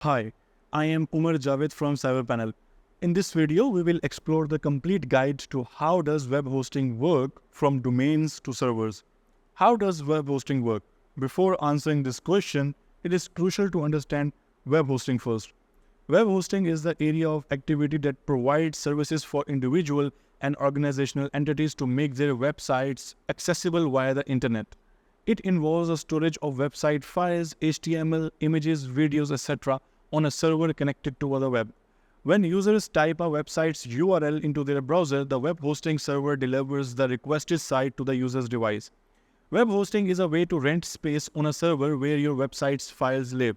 Hi, I am Umar Javed from CyberPanel. In this video, we will explore the complete guide to how does web hosting work from domains to servers. How does web hosting work? Before answering this question, it is crucial to understand web hosting first. Web hosting is the area of activity that provides services for individual and organizational entities to make their websites accessible via the internet. It involves the storage of website files, HTML, images, videos, etc. on a server connected to the web. When users type a website's URL into their browser, the web hosting server delivers the requested site to the user's device. Web hosting is a way to rent space on a server where your website's files live.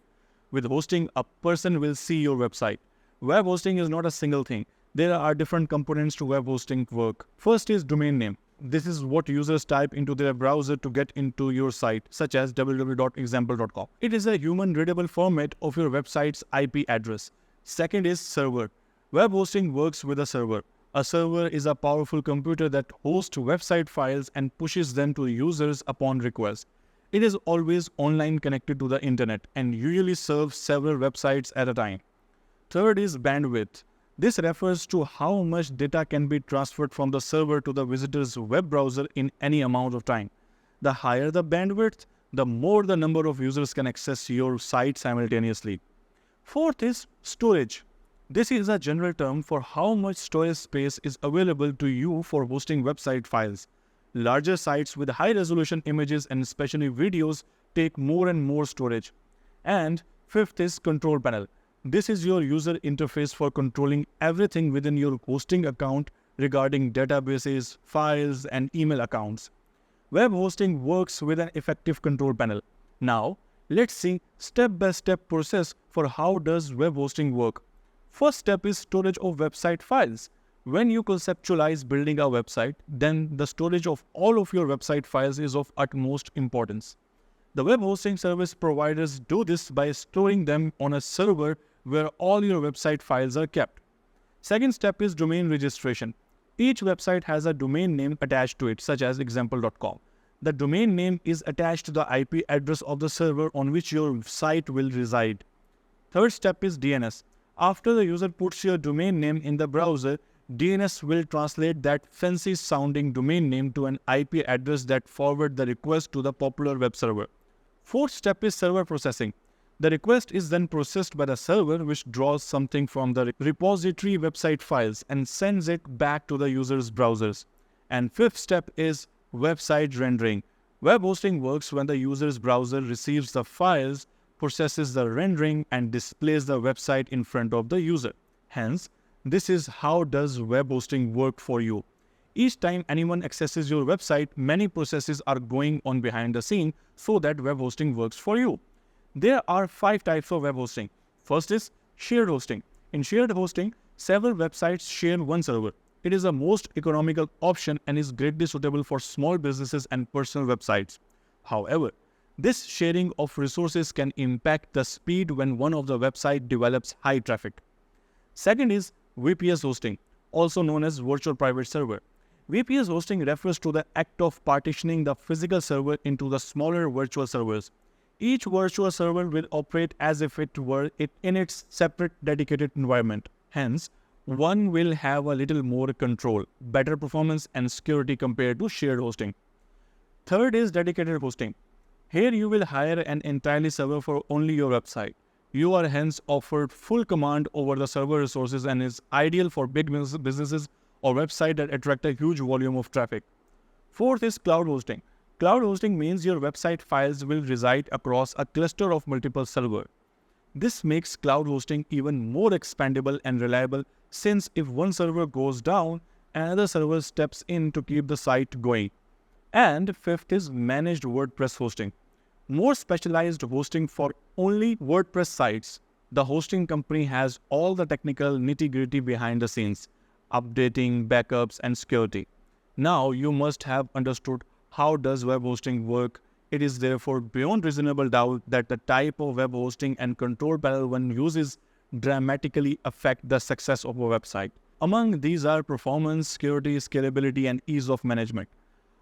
With hosting, a person will see your website. Web hosting is not a single thing. There are different components to web hosting work. First is domain name. This is what users type into their browser to get into your site, such as www.example.com. It is a human-readable format of your website's IP address. Second is server. Web hosting works with a server. A server is a powerful computer that hosts website files and pushes them to users upon request. It is always online connected to the internet and usually serves several websites at a time. Third is bandwidth. This refers to how much data can be transferred from the server to the visitor's web browser in any amount of time. The higher the bandwidth, the more the number of users can access your site simultaneously. Fourth is storage. This is a general term for how much storage space is available to you for hosting website files. Larger sites with high-resolution images and especially videos take more and more storage. And fifth is control panel. This is your user interface for controlling everything within your hosting account regarding databases, files, and email accounts. Web hosting works with an effective control panel. Now, let's see step-by-step process for how does web hosting work. First step is storage of website files. When you conceptualize building a website, then the storage of all of your website files is of utmost importance. The web hosting service providers do this by storing them on a server where all your website files are kept. Second step is domain registration. Each website has a domain name attached to it, such as example.com. The domain name is attached to the IP address of the server on which your site will reside. Third step is DNS. After the user puts your domain name in the browser, DNS will translate that fancy sounding domain name to an IP address that forwards the request to the popular web server. Fourth step is server processing. The request is then processed by the server, which draws something from the repository website files and sends it back to the user's browsers. And fifth step is website rendering. Web hosting works when the user's browser receives the files, processes the rendering, and displays the website in front of the user. Hence, this is how does web hosting work for you. Each time anyone accesses your website, many processes are going on behind the scene so that web hosting works for you. There are 5 types of web hosting. First is shared hosting. In shared hosting, several websites share one server. It is the most economical option and is greatly suitable for small businesses and personal websites. However, this sharing of resources can impact the speed when one of the websites develops high traffic. Second is VPS hosting, also known as virtual private server. VPS hosting refers to the act of partitioning the physical server into the smaller virtual servers. Each virtual server will operate as if it were in its separate dedicated environment. Hence, one will have a little more control, better performance, and security compared to shared hosting. Third is dedicated hosting. Here you will hire an entirely server for only your website. You are hence offered full command over the server resources and is ideal for big businesses or websites that attract a huge volume of traffic. Fourth is cloud hosting. Cloud hosting means your website files will reside across a cluster of multiple servers. This makes cloud hosting even more expandable and reliable, since if one server goes down, another server steps in to keep the site going. And fifth is managed WordPress hosting. More specialized hosting for only WordPress sites. The hosting company has all the technical nitty-gritty behind the scenes, updating, backups, and security. Now you must have understood how does web hosting work. It is therefore beyond reasonable doubt that the type of web hosting and control panel one uses dramatically affect the success of a website. Among these are performance, security, scalability, and ease of management.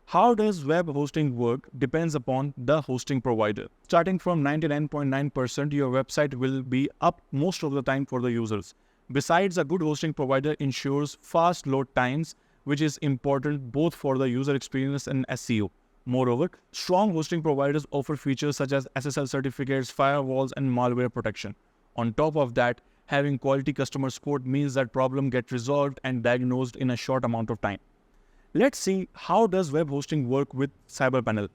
How does web hosting work depends upon the hosting provider. Starting from 99.9%, your website will be up most of the time for the users. Besides, a good hosting provider ensures fast load times, which is important both for the user experience and SEO. Moreover, strong hosting providers offer features such as SSL certificates, firewalls, and malware protection. On top of that, having quality customer support means that problems get resolved and diagnosed in a short amount of time. Let's see how does web hosting work with CyberPanel.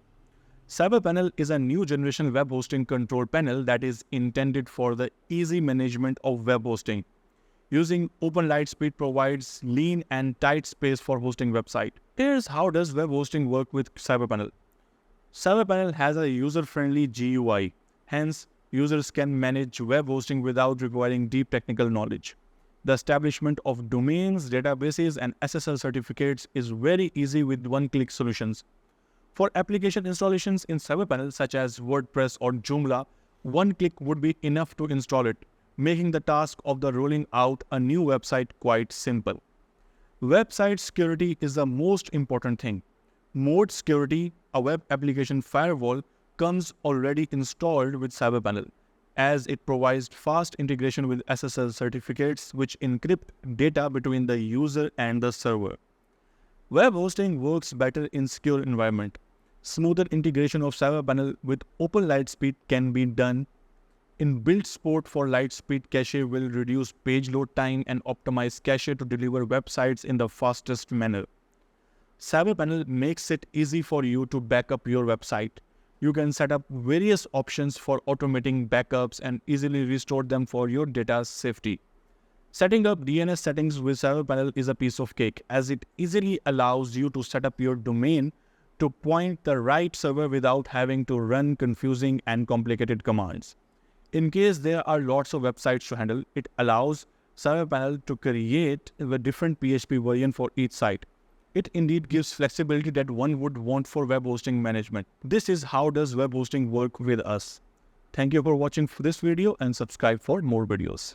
CyberPanel is a new generation web hosting control panel that is intended for the easy management of web hosting. Using Open Lightspeed provides lean and tight space for hosting website. Here's how does web hosting work with CyberPanel. CyberPanel has a user-friendly GUI. Hence, users can manage web hosting without requiring deep technical knowledge. The establishment of domains, databases, and SSL certificates is very easy with one-click solutions. For application installations in CyberPanel such as WordPress or Joomla, one click would be enough to install it, making the task of the rolling out a new website quite simple. Website security is the most important thing. Mode Security, a web application firewall, comes already installed with CyberPanel, as it provides fast integration with SSL certificates which encrypt data between the user and the server. Web hosting works better in secure environment. Smoother integration of CyberPanel with Open Lightspeed can be done. Inbuilt support for Lightspeed cache will reduce page load time and optimize cache to deliver websites in the fastest manner. CyberPanel makes it easy for you to back up your website. You can set up various options for automating backups and easily restore them for your data's safety. Setting up DNS settings with CyberPanel is a piece of cake, as it easily allows you to set up your domain to point the right server without having to run confusing and complicated commands. In case there are lots of websites to handle, it allows CyberPanel to create a different PHP version for each site. It indeed gives flexibility that one would want for web hosting management. This is how does web hosting work with us. Thank you for watching this video and subscribe for more videos.